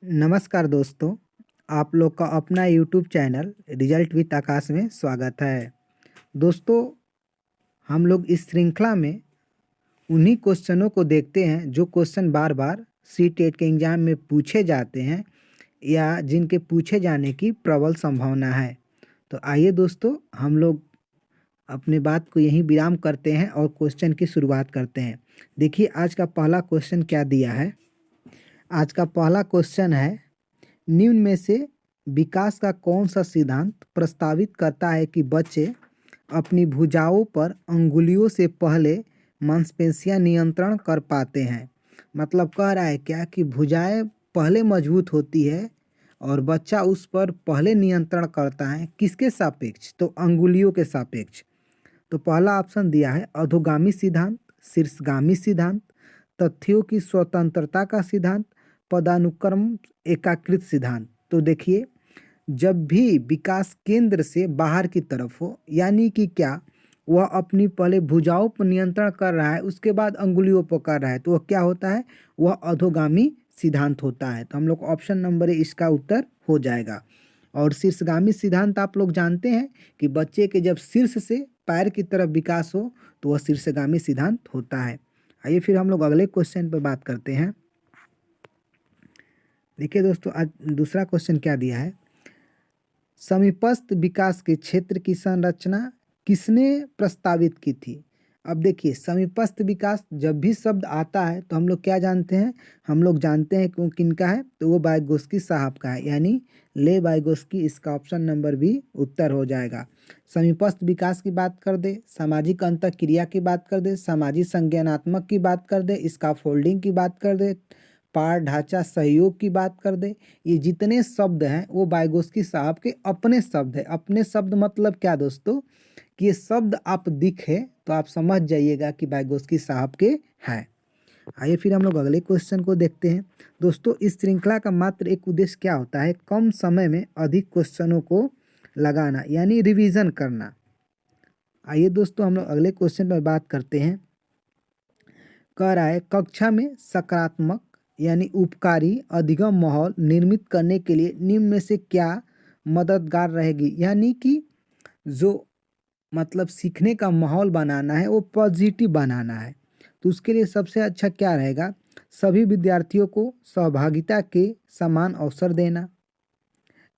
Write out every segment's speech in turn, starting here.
नमस्कार दोस्तों, आप लोग का अपना यूट्यूब चैनल रिजल्ट विद आकाश में स्वागत है। दोस्तों, हम लोग इस श्रृंखला में उन्हीं क्वेश्चनों को देखते हैं जो क्वेश्चन बार बार सीटेट के एग्ज़ाम में पूछे जाते हैं या जिनके पूछे जाने की प्रबल संभावना है। तो आइए दोस्तों, हम लोग अपने बात को यहीं विराम करते हैं और क्वेश्चन की शुरुआत करते हैं। देखिए आज का पहला क्वेश्चन क्या दिया है। आज का पहला क्वेश्चन है, निम्न में से विकास का कौन सा सिद्धांत प्रस्तावित करता है कि बच्चे अपनी भुजाओं पर अंगुलियों से पहले मांसपेशियां नियंत्रण कर पाते हैं। मतलब कह रहा है क्या कि भुजाएं पहले मजबूत होती है और बच्चा उस पर पहले नियंत्रण करता है। किसके सापेक्ष? तो अंगुलियों के सापेक्ष। तो पहला ऑप्शन दिया है अधोगामी सिद्धांत, शीर्षगामी सिद्धांत, तथ्यों की स्वतंत्रता का सिद्धांत, पदानुक्रम एकीकृत सिद्धांत। तो देखिए, जब भी विकास केंद्र से बाहर की तरफ हो, यानी कि क्या, वह अपनी पहले भुजाओं पर नियंत्रण कर रहा है, उसके बाद अंगुलियों पर कर रहा है, तो वह क्या होता है? वह अधोगामी सिद्धांत होता है। तो हम लोग ऑप्शन नंबर ए इसका उत्तर हो जाएगा। और शीर्षगामी सिद्धांत आप लोग जानते हैं कि बच्चे के जब शीर्ष से पैर की तरफ विकास हो तो वह शीर्षगामी सिद्धांत होता है। आइए फिर हम लोग अगले क्वेश्चन पर बात करते हैं। देखिए दोस्तों, आज दूसरा क्वेश्चन क्या दिया है। समीपस्थ विकास के क्षेत्र की संरचना किसने प्रस्तावित की थी? अब देखिए, समीपस्थ विकास जब भी शब्द आता है तो हम लोग क्या जानते हैं? हम लोग जानते हैं कि वो किनका है, तो वो वाइगोत्स्की साहब का है, यानी ले वाइगोत्स्की। इसका ऑप्शन नंबर बी उत्तर हो जाएगा। समीपस्थ विकास की बात कर दे, सामाजिक अंतःक्रिया की बात कर दे, सामाजिक संज्ञानात्मक की बात कर दे, स्कैफोल्डिंग की बात कर दे, पार ढांचा सहयोग की बात कर दे, ये जितने शब्द हैं वो वाइगोत्स्की साहब के अपने शब्द हैं। अपने शब्द मतलब क्या दोस्तों, कि ये शब्द आप दिखे तो आप समझ जाइएगा कि वाइगोत्स्की साहब के हैं। आइए फिर हम लोग अगले क्वेश्चन को देखते हैं। दोस्तों, इस श्रृंखला का मात्र एक उद्देश्य क्या होता है? कम समय में अधिक क्वेश्चनों को लगाना, यानी रिवीजन करना। आइए दोस्तों, हम लोग अगले क्वेश्चन पर बात करते हैं। कह रहा है, कक्षा में सकारात्मक यानी उपकारी अधिगम माहौल निर्मित करने के लिए निम्न में से क्या मददगार रहेगी? यानी कि जो मतलब सीखने का माहौल बनाना है वो पॉजिटिव बनाना है, तो उसके लिए सबसे अच्छा क्या रहेगा? सभी विद्यार्थियों को सहभागिता के समान अवसर देना,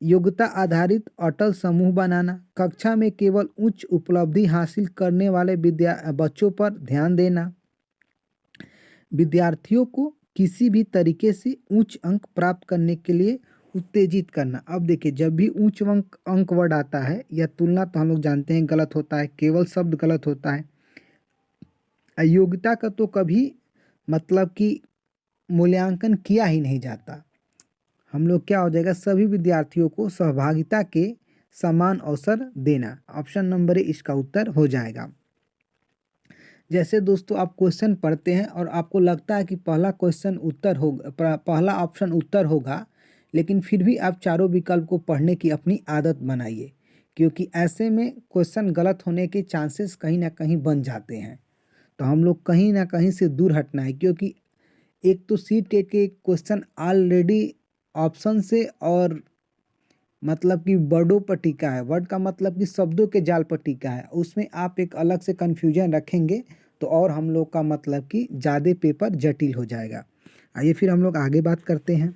योग्यता आधारित अटल समूह बनाना, कक्षा में केवल उच्च उपलब्धि हासिल करने वाले बच्चों पर ध्यान देना, विद्यार्थियों को किसी भी तरीके से उच्च अंक प्राप्त करने के लिए उत्तेजित करना। अब देखिए, जब भी उच्च अंक वर्ड आता है या तुलना, तो हम लोग जानते हैं गलत होता है, केवल शब्द गलत होता है। अयोग्यता का तो कभी मतलब कि मूल्यांकन किया ही नहीं जाता। हम लोग क्या हो जाएगा? सभी विद्यार्थियों को सहभागिता के समान अवसर देना। ऑप्शन नंबर ए इसका उत्तर हो जाएगा। जैसे दोस्तों, आप क्वेश्चन पढ़ते हैं और आपको लगता है कि पहला क्वेश्चन उत्तर होगा, पहला ऑप्शन उत्तर होगा, लेकिन फिर भी आप चारों विकल्प को पढ़ने की अपनी आदत बनाइए, क्योंकि ऐसे में क्वेश्चन गलत होने के चांसेस कहीं ना कहीं बन जाते हैं। तो हम लोग कहीं ना कहीं से दूर हटना है, क्योंकि एक तो सी टेट के क्वेश्चन ऑलरेडी ऑप्शन से और मतलब कि वर्डों पर टिका है। वर्ड का मतलब कि शब्दों के जाल पर टिका है, उसमें आप एक अलग से कन्फ्यूजन रखेंगे तो और हम लोग का मतलब कि ज़्यादा पेपर जटिल हो जाएगा। आइए फिर हम लोग आगे बात करते हैं।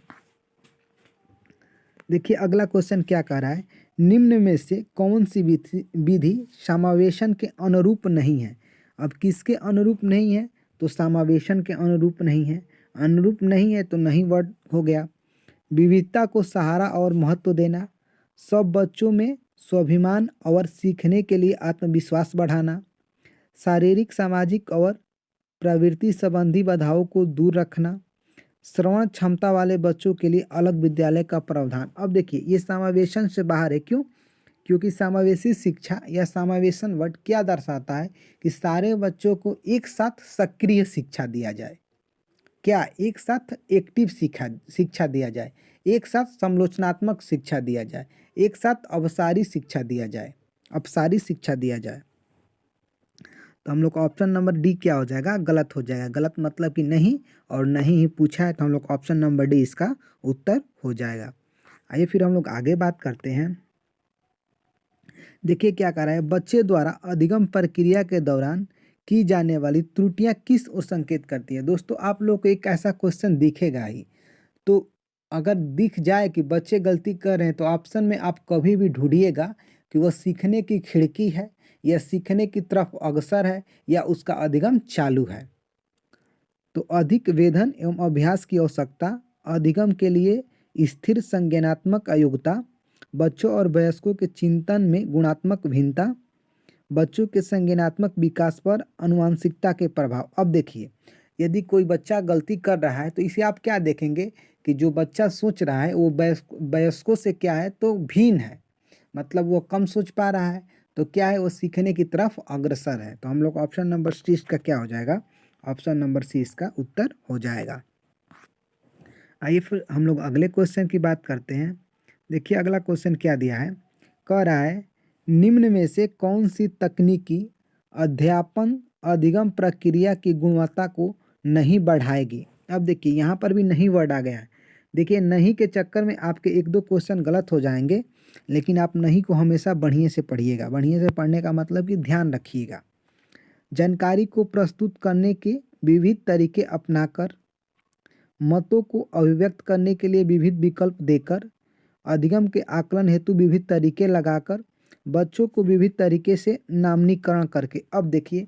देखिए अगला क्वेश्चन क्या कह रहा है, निम्न में से कौन सी विधि समावेशन के अनुरूप नहीं है? अब किसके अनुरूप नहीं है? तो समावेशन के अनुरूप नहीं है। अनुरूप नहीं है तो नहीं वर्ड हो गया। विविधता को सहारा और महत्व देना, सब बच्चों में स्वाभिमान और सीखने के लिए आत्मविश्वास बढ़ाना, शारीरिक सामाजिक और प्रवृत्ति संबंधी बाधाओं को दूर रखना, श्रवण क्षमता वाले बच्चों के लिए अलग विद्यालय का प्रावधान। अब देखिए, ये समावेशन से बाहर है। क्यों? क्योंकि समावेशी शिक्षा या समावेशन वर्ड क्या दर्शाता है कि सारे बच्चों को एक साथ सक्रिय शिक्षा दिया जाए। क्या? एक साथ एक्टिव शिक्षा दिया जाए, एक साथ समालोचनात्मक शिक्षा दिया जाए, एक साथ अपसारी शिक्षा दिया जाए। तो हम लोग का ऑप्शन नंबर डी क्या हो जाएगा, गलत हो जाएगा। गलत मतलब कि नहीं, और नहीं ही पूछा है तो हम लोग ऑप्शन नंबर डी इसका उत्तर हो जाएगा। आइए फिर हम लोग आगे बात करते हैं। देखिए क्या कह रहा है, बच्चे द्वारा अधिगम प्रक्रिया के दौरान की जाने वाली त्रुटियां किस ओर संकेत करती है। दोस्तों आप लोग को एक ऐसा क्वेश्चन दिखेगा ही, तो अगर दिख जाए कि बच्चे गलती कर रहे हैं तो ऑप्शन में आप कभी भी ढूंढिएगा कि वह सीखने की खिड़की है, या सीखने की तरफ अग्रसर है, या उसका अधिगम चालू है। तो अधिक वेधन एवं अभ्यास की आवश्यकता, अधिगम के लिए स्थिर संज्ञानात्मक अयोग्यता, बच्चों और वयस्कों के चिंतन में गुणात्मक भिन्नता, बच्चों के संज्ञानात्मक विकास पर आनुवंशिकता के प्रभाव। अब देखिए, यदि कोई बच्चा गलती कर रहा है तो इसे आप क्या देखेंगे कि जो बच्चा सोच रहा है वो वयस्कों से क्या है, तो भिन्न है, मतलब वो कम सोच पा रहा है, तो क्या है, वो सीखने की तरफ अग्रसर है। तो हम लोग ऑप्शन नंबर सी इसका क्या हो जाएगा, ऑप्शन नंबर सी इसका उत्तर हो जाएगा। आइए फिर हम लोग अगले क्वेश्चन की बात करते हैं। देखिए अगला क्वेश्चन क्या दिया है, कह रहा है निम्न में से कौन सी तकनीकी अध्यापन अधिगम प्रक्रिया की गुणवत्ता को नहीं बढ़ाएगी। अब देखिए यहाँ पर भी नहीं वर्ड आ गया है। देखिए नहीं के चक्कर में आपके एक दो क्वेश्चन गलत हो जाएंगे, लेकिन आप नहीं को हमेशा बढ़िया से पढ़िएगा। बढ़िया से पढ़ने का मतलब कि ध्यान रखिएगा। जानकारी को प्रस्तुत करने के विविध तरीके अपनाकर, मतों को अभिव्यक्त करने के लिए विविध विकल्प देकर, अधिगम के आकलन हेतु विविध तरीके लगाकर, बच्चों को विविध तरीके से नामनीकरण करके। अब देखिए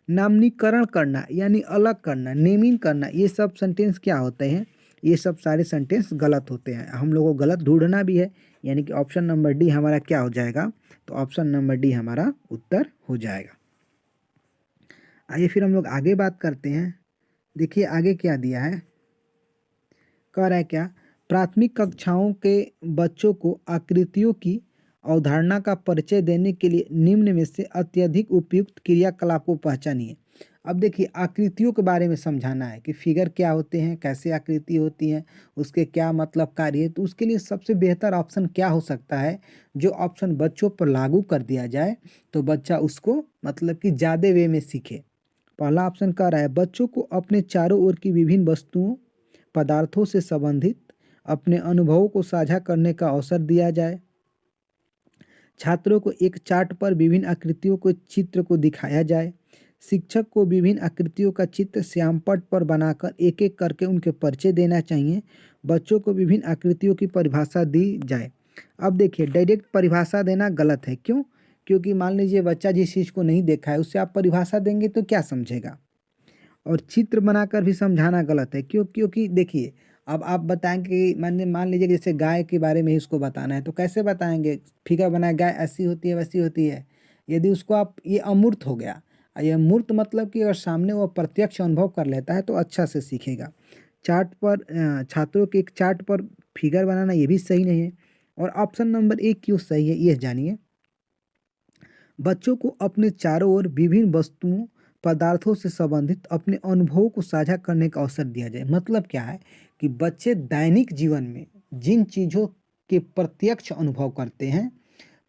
नामनीकरण करना यानी अलग करना, नेमिंग करना, ये सब सेंटेंस क्या होते हैं, ये सब सारे सेंटेंस गलत होते हैं। हम लोगों को गलत ढूंढना भी है, यानी कि ऑप्शन नंबर डी हमारा क्या हो जाएगा, तो ऑप्शन नंबर डी हमारा उत्तर हो जाएगा। आइए फिर हम लोग आगे बात करते हैं। देखिए आगे क्या दिया है, कह रहा है क्या, प्राथमिक कक्षाओं के बच्चों को आकृतियों की अवधारणा का परिचय देने के लिए निम्न में से अत्यधिक उपयुक्त क्रियाकलाप को पहचानिए। अब देखिए आकृतियों के बारे में समझाना है कि फिगर क्या होते हैं, कैसे आकृति होती है, उसके क्या मतलब कार्य है। तो उसके लिए सबसे बेहतर ऑप्शन क्या हो सकता है, जो ऑप्शन बच्चों पर लागू कर दिया जाए तो बच्चा उसको मतलब कि ज़्यादा वे में सीखे। पहला ऑप्शन कह रहा है बच्चों को अपने चारों ओर की विभिन्न वस्तुओं पदार्थों से संबंधित अपने अनुभवों को साझा करने का अवसर दिया जाए। छात्रों को एक चार्ट पर विभिन्न आकृतियों के चित्र को दिखाया जाए। शिक्षक को विभिन्न आकृतियों का चित्र श्यामपट्ट पर बनाकर एक एक करके उनके परिचय देना चाहिए। बच्चों को विभिन्न आकृतियों की परिभाषा दी जाए। अब देखिए डायरेक्ट परिभाषा देना गलत है। क्यों? क्योंकि मान लीजिए बच्चा जिस चीज़ को नहीं देखा है उससे आप परिभाषा देंगे तो क्या समझेगा। और चित्र बनाकर भी समझाना गलत है। क्यों? क्योंकि देखिए अब आप बताएंगे कि मान लीजिए कि जैसे गाय के बारे में ही उसको बताना है तो कैसे बताएंगे, फिगर बनाए गाय ऐसी होती है वैसी होती है। यदि उसको आप ये अमूर्त हो गया, ये मूर्त मतलब कि अगर सामने वो प्रत्यक्ष अनुभव कर लेता है तो अच्छा से सीखेगा। चार्ट पर छात्रों के एक चार्ट पर फिगर बनाना ये भी सही नहीं है। और ऑप्शन नंबर एक क्यों सही है ये जानिए। बच्चों को अपने चारों ओर विभिन्न वस्तुओं पदार्थों से संबंधित अपने अनुभवों को साझा करने का अवसर दिया जाए। मतलब क्या है कि बच्चे दैनिक जीवन में जिन चीज़ों के प्रत्यक्ष अनुभव करते हैं,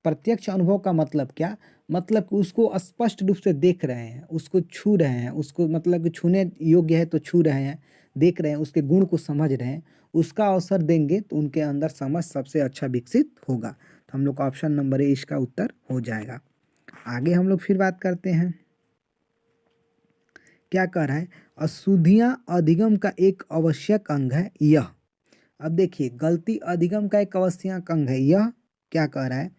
प्रत्यक्ष अनुभव का मतलब क्या, मतलब कि उसको स्पष्ट रूप से देख रहे हैं, उसको छू रहे हैं, उसको मतलब कि छूने योग्य है तो छू रहे हैं, देख रहे हैं, उसके गुण को समझ रहे हैं, उसका अवसर देंगे तो उनके अंदर समझ सबसे अच्छा विकसित होगा। तो हम लोग का ऑप्शन नंबर ए इसका उत्तर हो जाएगा। आगे हम लोग फिर बात करते हैं। क्या कह रहा है, अशुद्धियां अधिगम का एक आवश्यक अंग है यह। अब देखिए गलती अधिगम का एक आवश्यक अंग है यह क्या कह रहा है,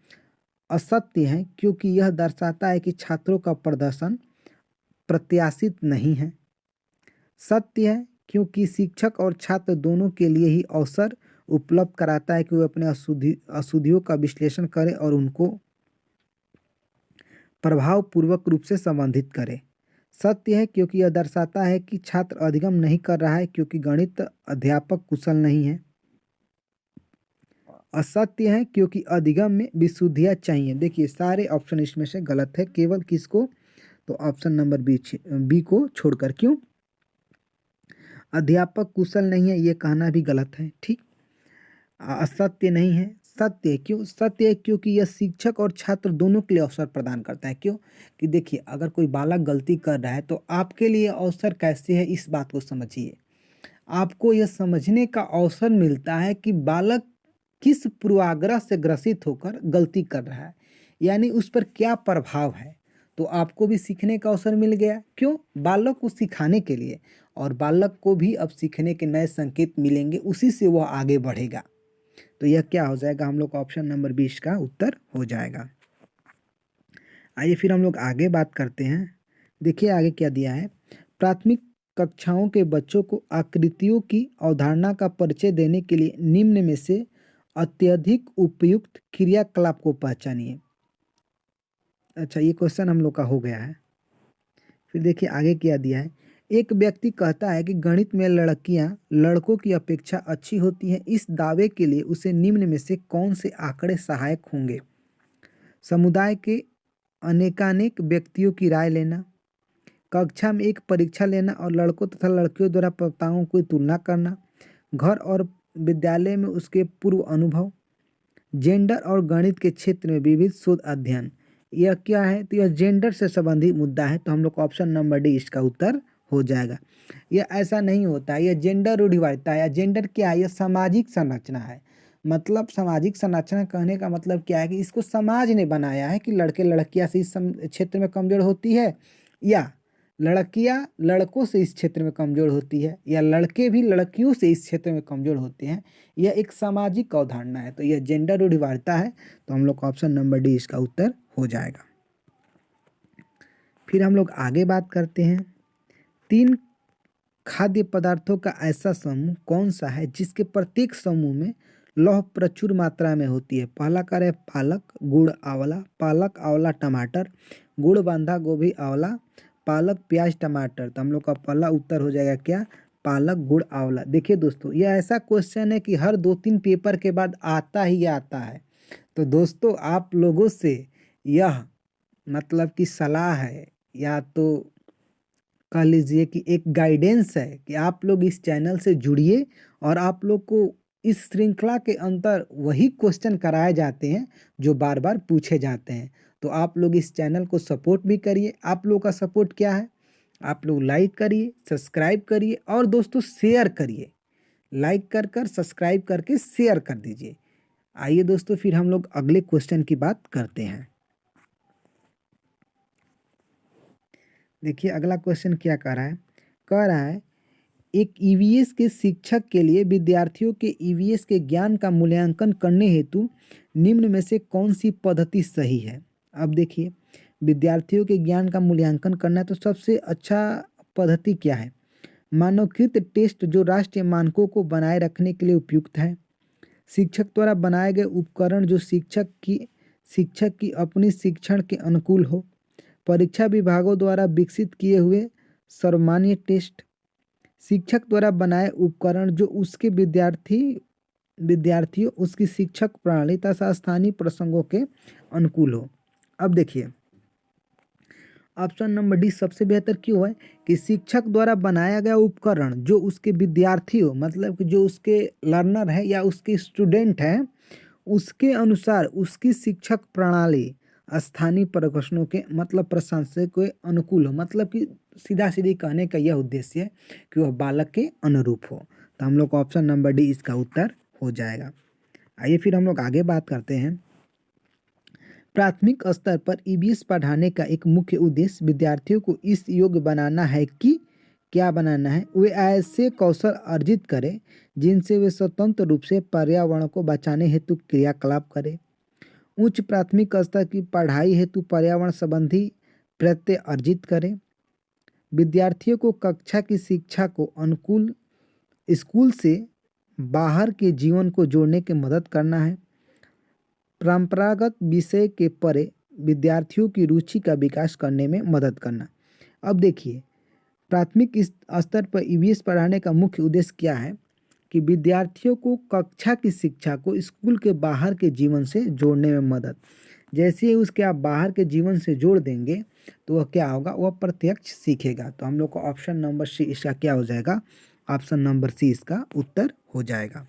असत्य है क्योंकि यह दर्शाता है कि छात्रों का प्रदर्शन प्रत्याशित नहीं है। सत्य है क्योंकि शिक्षक और छात्र दोनों के लिए ही अवसर उपलब्ध कराता है कि वे अपने अशुद्धियों का विश्लेषण करें और उनको प्रभावपूर्वक रूप से संबंधित करें। सत्य है क्योंकि यह दर्शाता है कि छात्र अधिगम नहीं कर रहा है क्योंकि गणित अध्यापक कुशल नहीं है। असत्य है क्योंकि अधिगम में विशुद्धियाँ चाहिए। देखिए सारे ऑप्शन इसमें से गलत है, केवल किसको, तो ऑप्शन नंबर बी को छोड़कर। क्यों? अध्यापक कुशल नहीं है ये कहना भी गलत है। ठीक, असत्य नहीं है, सत्य है। क्यों सत्य है? क्योंकि यह शिक्षक और छात्र दोनों के लिए अवसर प्रदान करता है। क्यों कि देखिए, अगर कोई बालक गलती कर रहा है तो आपके लिए अवसर कैसे है, इस बात को समझिए। आपको यह समझने का अवसर मिलता है कि बालक किस पूर्वाग्रह से ग्रसित होकर गलती कर रहा है, यानी उस पर क्या प्रभाव है। तो आपको भी सीखने का अवसर मिल गया। क्यों? बालक को सिखाने के लिए, और बालक को भी अब सीखने के नए संकेत मिलेंगे, उसी से वह आगे बढ़ेगा। तो यह क्या हो जाएगा? हम लोग का ऑप्शन नंबर 20 का उत्तर हो जाएगा। आइए फिर हम लोग आगे बात करते हैं। देखिए आगे क्या दिया है। प्राथमिक कक्षाओं के बच्चों को आकृतियों की अवधारणा का परिचय देने के लिए निम्न में से अत्यधिक उपयुक्त क्रियाकलाप को पहचानिए। अच्छा, ये क्वेश्चन हम लोग का हो गया है। फिर देखिए आगे क्या दिया है। एक व्यक्ति कहता है कि गणित में लड़कियां लड़कों की अपेक्षा अच्छी होती हैं। इस दावे के लिए उसे निम्न में से कौन से आंकड़े सहायक होंगे? समुदाय के अनेकानेक व्यक्तियों की राय लेना, कक्षा में एक परीक्षा लेना और लड़कों तथा लड़कियों द्वारा प्रताओं की तुलना करना, घर और विद्यालय में उसके पूर्व अनुभव, जेंडर और गणित के क्षेत्र में विविध शोध अध्ययन। यह क्या है? तो यह जेंडर से संबंधित मुद्दा है। तो हम लोग को ऑप्शन नंबर डी इसका उत्तर हो जाएगा। यह ऐसा नहीं होता है, यह जेंडर रूढ़िवादिता है। या जेंडर क्या है? यह सामाजिक संरचना है। मतलब सामाजिक संरचना कहने का मतलब क्या है कि इसको समाज ने बनाया है कि लड़के लड़कियां से इस क्षेत्र में कमजोर होती है, या लड़कियां लड़कों से इस क्षेत्र में कमजोर होती है, या लड़के भी लड़कियों से इस क्षेत्र में कमजोर होते हैं। यह एक सामाजिक अवधारणा है। तो यह जेंडर रूढ़िवादिता है। तो हम लोग का ऑप्शन नंबर डी इसका उत्तर हो जाएगा। फिर हम लोग आगे बात करते हैं। 3 खाद्य पदार्थों का ऐसा समूह कौन सा है जिसके प्रत्येक समूह में लौह प्रचुर मात्रा में होती है? पहला कार्य है पालक, गुड़, आंवला, पालक, आंवला, टमाटर, गुड़, बंधा गोभी, आंवला, पालक, प्याज, टमाटर। तो हम लोग का पहला उत्तर हो जाएगा क्या? पालक, गुड़, आंवला। देखिए दोस्तों, यह ऐसा क्वेश्चन है कि हर 2-3 पेपर के बाद आता ही आता है। तो दोस्तों, आप लोगों से यह मतलब कि सलाह है, या तो कह लीजिए कि एक गाइडेंस है कि आप लोग इस चैनल से जुड़िए, और आप लोग को इस श्रृंखला के अंतर वही क्वेश्चन कराए जाते हैं जो बार बार पूछे जाते हैं। तो आप लोग इस चैनल को सपोर्ट भी करिए। आप लोगों का सपोर्ट क्या है? आप लोग लाइक करिए, सब्सक्राइब करिए, और दोस्तों शेयर करिए। लाइक कर कर सब्सक्राइब करके शेयर कर दीजिए। आइए दोस्तों, फिर हम लोग अगले क्वेश्चन की बात करते हैं। देखिए अगला क्वेश्चन क्या कह रहा है। कह रहा है एक ईवीएस के शिक्षक के लिए विद्यार्थियों के ईवीएस के ज्ञान का मूल्यांकन करने हेतु निम्न में से कौन सी पद्धति सही है? अब देखिए, विद्यार्थियों के ज्ञान का मूल्यांकन करना है तो सबसे अच्छा पद्धति क्या है? मानवकृत टेस्ट, जो राष्ट्रीय मानकों को बनाए रखने के लिए उपयुक्त है। शिक्षक द्वारा बनाए गए उपकरण जो शिक्षक की अपनी शिक्षण के अनुकूल हो। परीक्षा विभागों द्वारा विकसित किए हुए सर्वमान्य टेस्ट। शिक्षक द्वारा बनाए उपकरण जो उसके विद्यार्थियों उसकी शिक्षक प्रणाली तथा स्थानीय प्रसंगों के अनुकूल हो। अब देखिए, ऑप्शन नंबर डी सबसे बेहतर क्यों है? कि शिक्षक द्वारा बनाया गया उपकरण जो उसके विद्यार्थियों, मतलब कि जो उसके लर्नर है या उसके स्टूडेंट हैं, उसके अनुसार उसकी शिक्षक प्रणाली स्थानीय प्रकोष्ठों के मतलब प्रशंसक के अनुकूल हो। मतलब कि सीधा सीधी कहने का यह उद्देश्य है कि वह बालक के अनुरूप हो। तो हम लोग का ऑप्शन नंबर डी इसका उत्तर हो जाएगा। आइए फिर हम लोग आगे बात करते हैं। प्राथमिक स्तर पर ईवीएस पढ़ाने का एक मुख्य उद्देश्य विद्यार्थियों को इस योग्य बनाना है कि क्या बनाना है? वे ऐसे कौशल अर्जित करें जिनसे वे स्वतंत्र रूप से पर्यावरण को बचाने हेतु क्रियाकलाप करें। उच्च प्राथमिक स्तर की पढ़ाई हेतु पर्यावरण संबंधी प्रत्यय अर्जित करें। विद्यार्थियों को कक्षा की शिक्षा को अनुकूल स्कूल से बाहर के जीवन को जोड़ने की मदद करना है। परंपरागत विषय के परे विद्यार्थियों की रुचि का विकास करने में मदद करना। अब देखिए, प्राथमिक स्तर पर ईवीएस पढ़ाने का मुख्य उद्देश्य क्या है? कि विद्यार्थियों को कक्षा की शिक्षा को स्कूल के बाहर के जीवन से जोड़ने में मदद। जैसे ही उसके आप बाहर के जीवन से जोड़ देंगे तो वह क्या होगा? वह प्रत्यक्ष सीखेगा। तो हम लोग को ऑप्शन नंबर सी इसका क्या हो जाएगा? ऑप्शन नंबर सी इसका उत्तर हो जाएगा।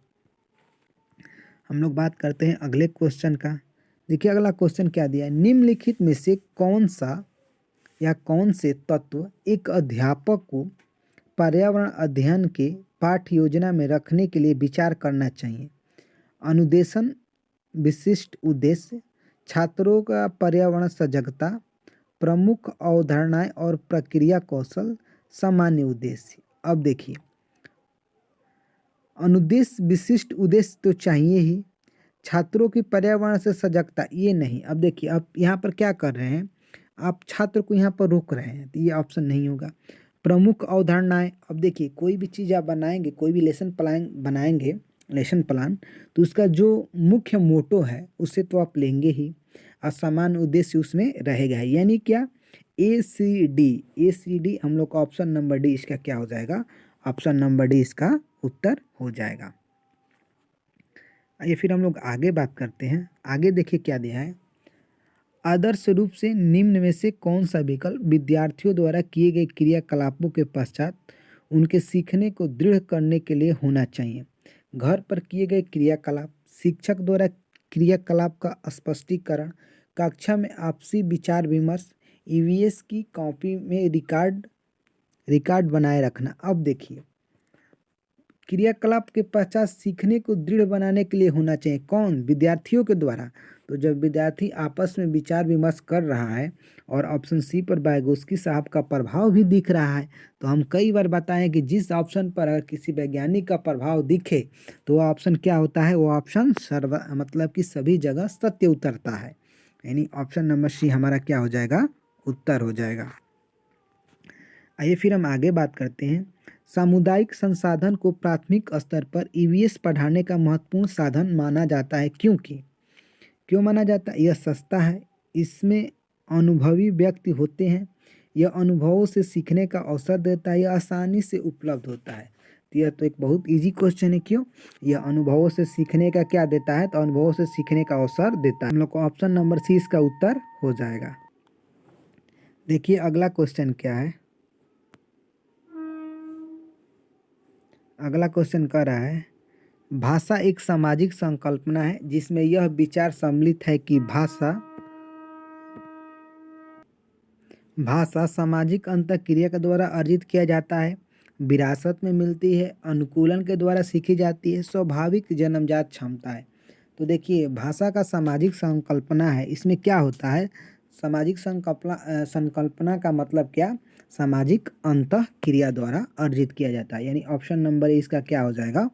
हम लोग बात करते हैं अगले क्वेश्चन का। देखिए अगला क्वेश्चन क्या दिया है, निम्नलिखित में से कौन सा या कौन से तत्व एक अध्यापक को पर्यावरण अध्ययन के पाठ्य योजना में रखने के लिए विचार करना चाहिए। अनुदेशन, विशिष्ट उद्देश्य, छात्रों का पर्यावरण सजगता, प्रमुख अवधारणाएं और प्रक्रिया कौशल, सामान्य उद्देश्य। अब देखिए अनुदेश विशिष्ट उद्देश्य तो चाहिए ही, छात्रों की पर्यावरण से सजगता ये नहीं। अब देखिए आप यहाँ पर क्या कर रहे हैं, आप छात्र को यहाँ पर रोक रहे हैं, तो ये ऑप्शन नहीं होगा। प्रमुख अवधारणाएं, अब देखिए कोई भी चीज़ आप बनाएंगे, कोई भी लेसन प्लान बनाएंगे, लेसन प्लान, तो उसका जो मुख्य मोटो है उसे तो आप लेंगे ही, और सामान्य उद्देश्य उसमें रहेगा ही। यानी क्या, ACD हम लोग का ऑप्शन नंबर डी इसका क्या हो जाएगा, ऑप्शन नंबर डी इसका उत्तर हो जाएगा। आइए फिर हम लोग आगे बात करते हैं। आगे देखिए क्या दिया है, आदर्श रूप से निम्न में से कौन सा विकल्प विद्यार्थियों द्वारा किए गए क्रियाकलापों के पश्चात उनके सीखने को दृढ़ करने के लिए होना चाहिए। घर पर किए गए क्रियाकलाप, शिक्षक द्वारा क्रियाकलाप का स्पष्टीकरण, कक्षा में आपसी विचार विमर्श, EVS की कॉपी में रिकॉर्ड बनाए रखना। अब देखिए क्रियाकलाप के पश्चात सीखने को दृढ़ बनाने के लिए होना चाहिए, कौन, विद्यार्थियों के द्वारा। तो जब विद्यार्थी आपस में विचार विमर्श कर रहा है और ऑप्शन सी पर वाइगोत्स्की साहब का प्रभाव भी दिख रहा है, तो हम कई बार बताएं कि जिस ऑप्शन पर अगर किसी वैज्ञानिक का प्रभाव दिखे तो वो ऑप्शन क्या होता है, वो ऑप्शन मतलब कि सभी जगह सत्य उतरता है। यानी ऑप्शन नंबर सी हमारा क्या हो जाएगा, उत्तर हो जाएगा। आइए फिर हम आगे बात करते हैं। सामुदायिक संसाधन को प्राथमिक स्तर पर EVS पढ़ाने का महत्वपूर्ण साधन माना जाता है, क्यों माना जाता है, यह सस्ता है, इसमें अनुभवी व्यक्ति होते हैं, यह अनुभवों से सीखने का अवसर देता है, यह आसानी से उपलब्ध होता है। तो यह तो एक बहुत इजी क्वेश्चन है, क्यों, यह अनुभवों से सीखने का क्या देता है, तो अनुभवों से सीखने का अवसर देता है। हम लोग को ऑप्शन नंबर सी इसका उत्तर हो जाएगा। देखिए अगला क्वेश्चन क्या है, अगला क्वेश्चन कह रहा है, भाषा एक सामाजिक संकल्पना है जिसमें यह विचार सम्मिलित है कि भाषा सामाजिक अंतःक्रिया के द्वारा अर्जित किया जाता है, विरासत में मिलती है, अनुकूलन के द्वारा सीखी जाती है, स्वाभाविक जन्मजात क्षमता है। तो देखिए भाषा का सामाजिक संकल्पना है, इसमें क्या होता है, सामाजिक संकल्पना का मतलब क्या, सामाजिक अंतःक्रिया द्वारा अर्जित किया जाता है। यानी ऑप्शन नंबर ए इसका क्या हो जाएगा,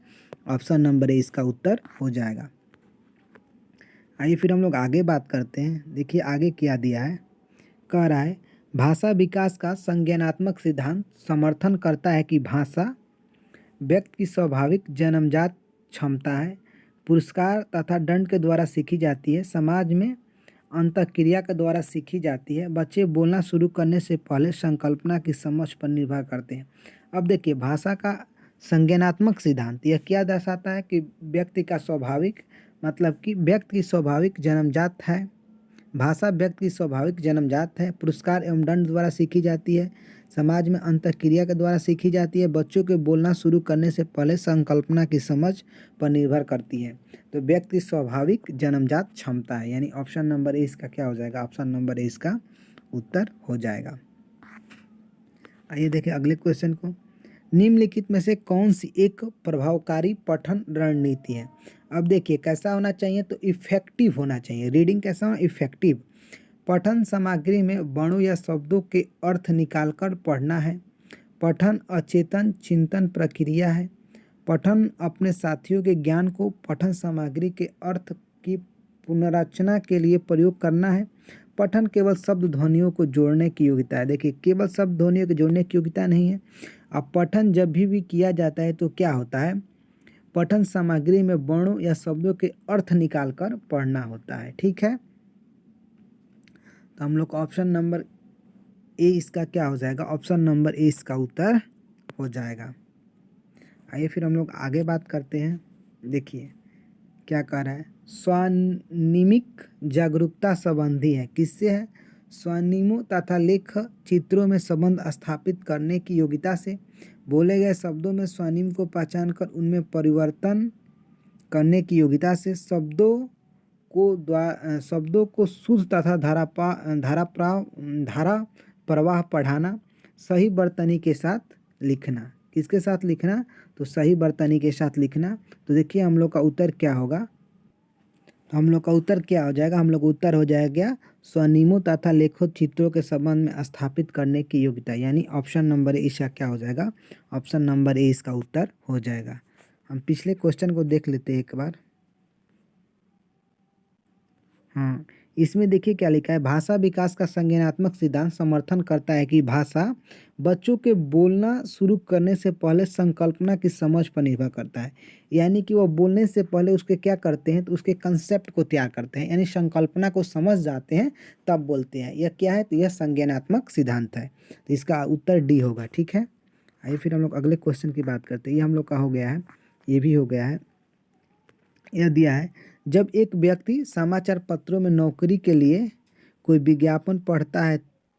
ऑप्शन नंबर ए इसका उत्तर हो जाएगा। आइए फिर हम लोग आगे बात करते हैं। देखिए आगे क्या दिया है, कह रहा है भाषा विकास का संज्ञानात्मक सिद्धांत समर्थन करता है कि भाषा व्यक्ति की स्वाभाविक जन्मजात क्षमता है, पुरस्कार तथा दंड के द्वारा सीखी जाती है, समाज में अंतःक्रिया के द्वारा सीखी जाती है, बच्चे बोलना शुरू करने से पहले संकल्पना की समझ पर निर्भर करते हैं। अब देखिए भाषा का संज्ञानात्मक सिद्धांत यह क्या दर्शाता है कि व्यक्ति का स्वाभाविक, मतलब कि व्यक्ति की स्वाभाविक जन्मजात है, भाषा व्यक्ति की स्वाभाविक जन्मजात है, पुरस्कार एवं दंड द्वारा सीखी जाती है, समाज में अंतःक्रिया के द्वारा सीखी जाती है, बच्चों के बोलना शुरू करने से पहले संकल्पना की समझ पर निर्भर करती है। तो व्यक्ति की स्वाभाविक जन्मजात क्षमता है। यानी ऑप्शन नंबर ए इसका क्या हो जाएगा, ऑप्शन नंबर ए इसका उत्तर हो जाएगा। आइए देखें अगले क्वेश्चन को, निम्नलिखित में से कौन सी एक प्रभावकारी पठन रणनीति है। अब देखिए कैसा होना चाहिए, तो इफेक्टिव होना चाहिए, रीडिंग कैसा होना, इफेक्टिव। पठन सामग्री में वर्णों या शब्दों के अर्थ निकालकर पढ़ना है, पठन अचेतन चिंतन प्रक्रिया है, पठन अपने साथियों के ज्ञान को पठन सामग्री के अर्थ की पुनर्रचना के लिए प्रयोग करना है, पठन केवल शब्द ध्वनियों को जोड़ने की योग्यता है। देखिए केवल शब्द ध्वनियों को जोड़ने की योग्यता नहीं है। अब पठन जब भी किया जाता है तो क्या होता है, पठन सामग्री में वर्णों या शब्दों के अर्थ निकालकर पढ़ना होता है, ठीक है। तो हम लोग ऑप्शन नंबर ए इसका क्या हो जाएगा, ऑप्शन नंबर ए इसका उत्तर हो जाएगा। आइए फिर हम लोग आगे बात करते हैं। देखिए क्या कह रहा है, स्वनिमिक जागरूकता संबंधी है, किससे है, स्वनिमों तथा लेख चित्रों में संबंध स्थापित करने की योग्यता से, बोले गए शब्दों में स्वनिम को पहचान कर उनमें परिवर्तन करने की योग्यता से शब्दों को शुद्ध तथा धारा प्रवाह पढ़ाना, सही बर्तनी के साथ लिखना। किसके साथ लिखना? तो सही बर्तनी के साथ लिखना। तो देखिए हम लोग का उत्तर क्या होगा, हम लोग का उत्तर क्या हो जाएगा, हम लोग का उत्तर हो जाएगा स्वनिमों तथा लेखों चित्रों के संबंध में स्थापित करने की योग्यता, यानी ऑप्शन नंबर ए इसका क्या हो जाएगा, ऑप्शन नंबर ए इसका उत्तर हो जाएगा। हम पिछले क्वेश्चन को देख लेते हैं एक बार। हाँ, इसमें देखिए क्या लिखा है, भाषा विकास का संज्ञानात्मक सिद्धांत समर्थन करता है कि भाषा बच्चों के बोलना शुरू करने से पहले संकल्पना की समझ पर निर्भर करता है। यानी कि वो बोलने से पहले उसके क्या करते हैं, तो उसके कंसेप्ट को तैयार करते हैं, यानी संकल्पना को समझ जाते हैं तब बोलते हैं। यह क्या है, तो यह संज्ञानात्मक सिद्धांत है। तो इसका उत्तर डी होगा। ठीक है, आइए फिर हम लोग अगले क्वेश्चन की बात करते हैं। ये हम लोग का हो गया है, ये भी हो गया है। यह दिया है, जब एक व्यक्ति समाचार पत्रों में नौकरी के लिए कोई विज्ञापन पढ़ता है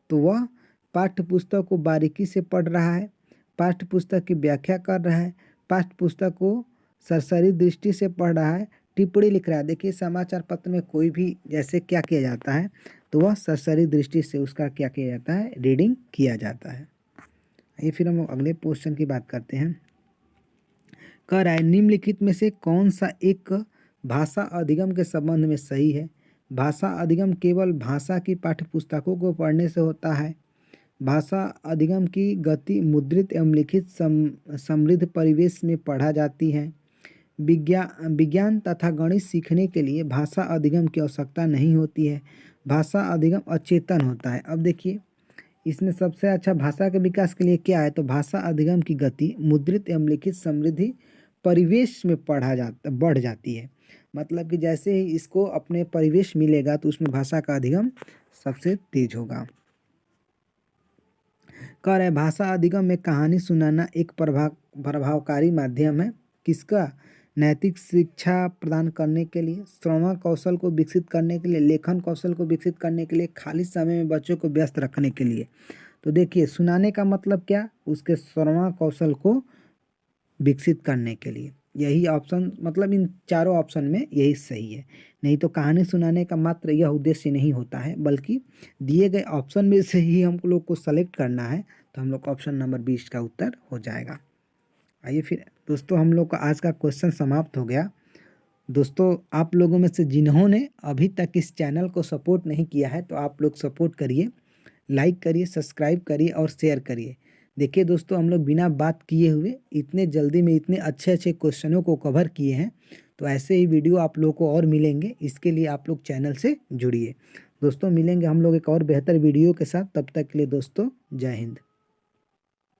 तो वह पाठ्य पुस्तक को बारीकी से पढ़ रहा है, पाठ्य पुस्तक की व्याख्या कर रहा है, पाठ्य पुस्तक को सरसरी दृष्टि से पढ़ रहा है, टिप्पणी लिख रहा है। देखिए समाचार पत्र में कोई भी जैसे क्या किया जाता है, तो वह सरसरी दृष्टि से उसका क्या किया जाता है, रीडिंग किया जाता है। ये फिर हम अगले क्वेश्चन की बात करते हैं। कह रहा है, निम्नलिखित में से कौन सा एक भाषा अधिगम के संबंध में सही है? भाषा अधिगम केवल भाषा की पाठ्यपुस्तकों को पढ़ने से होता है। भाषा अधिगम की गति मुद्रित एवं लिखित समृद्ध परिवेश में पढ़ा जाती है। विज्ञान तथा गणित सीखने के लिए भाषा अधिगम की आवश्यकता नहीं होती है। भाषा अधिगम अचेतन होता है। अब देखिए इसमें सबसे अच्छा भाषा के विकास के लिए क्या है, तो भाषा अधिगम की गति मुद्रित एवं लिखित समृद्धि परिवेश में बढ़ जाती है। मतलब कि जैसे ही इसको अपने परिवेश मिलेगा तो उसमें भाषा का अधिगम सबसे तेज होगा। कह रहे भाषा अधिगम में कहानी सुनाना एक प्रभावकारी माध्यम है। किसका? नैतिक शिक्षा प्रदान करने के लिए, श्रवण कौशल को विकसित करने के लिए, लेखन कौशल को विकसित करने के लिए, खाली समय में बच्चों को व्यस्त रखने के लिए। तो देखिए सुनाने का मतलब क्या, उसके श्रवण कौशल को विकसित करने के लिए। यही ऑप्शन, मतलब इन चारों ऑप्शन में यही सही है। नहीं तो कहानी सुनाने का मात्र यह उद्देश्य नहीं होता है, बल्कि दिए गए ऑप्शन में से ही हम लोग को सेलेक्ट करना है। तो हम लोग का ऑप्शन नंबर 20 का उत्तर हो जाएगा। आइए फिर दोस्तों, हम लोग का आज का क्वेश्चन समाप्त हो गया। दोस्तों आप लोगों में से जिन्होंने अभी तक इस चैनल को सपोर्ट नहीं किया है, तो आप लोग सपोर्ट करिए, लाइक करिए, सब्सक्राइब करिए और शेयर करिए। देखिए दोस्तों, हम लोग बिना बात किए हुए इतने जल्दी में इतने अच्छे अच्छे क्वेश्चनों को कवर किए हैं। तो ऐसे ही वीडियो आप लोगों को और मिलेंगे, इसके लिए आप लोग चैनल से जुड़िए। दोस्तों मिलेंगे हम लोग एक और बेहतर वीडियो के साथ, तब तक के लिए दोस्तों जय हिंद।